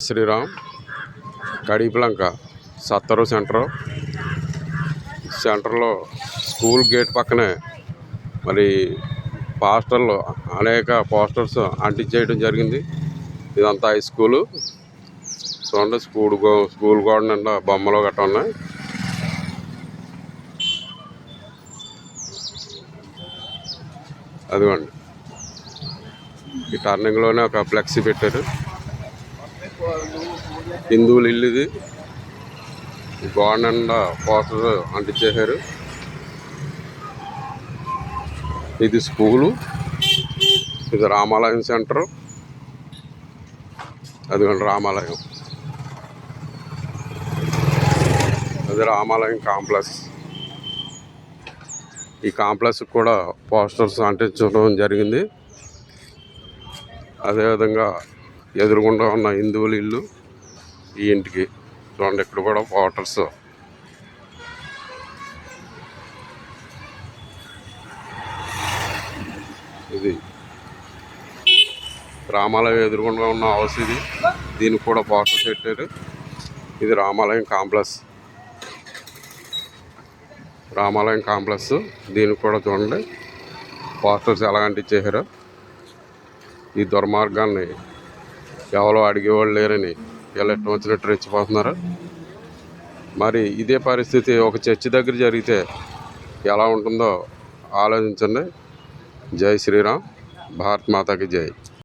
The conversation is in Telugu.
శ్రీరామ్ కడిపిలంక సత్తరు సెంటర్లో స్కూల్ గేట్ పక్కనే మరి పోస్టర్లు అనేక పోస్టర్స్ అంటించేయడం జరిగింది. ఇదంతా హై స్కూలు చూడండి. స్కూల్ గోడ నిండా బొమ్మలు గట్రా ఉన్నాయి. అదిగోండి, ఈ టర్నింగ్లోనే ఒక ఫ్లెక్సీ పెట్టారు. హిందువుల ఇల్లు ఇది. గోడ నిండా పోస్టర్ అంటించేశారు. ఇది స్కూలు, ఇది రామాలయం సెంటరు. అదిగోండి రామాలయం, అది రామాలయం కాంప్లెక్స్. ఈ కాంప్లెక్స్ కూడా పోస్టర్స్ అంటించడం జరిగింది. అదేవిధంగా ఎదురుగుండా ఉన్న హిందువుల ఇల్లు, ఈ ఇంటికి చూడండి ఇక్కడ కూడా పోస్టర్స్. ఇది రామాలయం ఎదురుగుండా ఉన్న హౌస్ ఇది. దీనికి కూడా పోస్టర్స్ పెట్టారు. ఇది రామాలయం కాంప్లెక్స్. దీనికి కూడా చూడండి పోస్టర్స్ ఎలా అంటించేశారో. ఈ దుర్మార్గాన్ని ఎవరో అడిగేవాళ్ళు లేరని వీళ్ళు ఎట్లా వచ్చినట్టు రెచ్చిపోతున్నారు. మరి ఇదే పరిస్థితి ఒక చర్చి దగ్గర జరిగితే ఎలా ఉంటుందో ఆలోచించండి. జై శ్రీరామ్, భారత్ మాతాకి జై.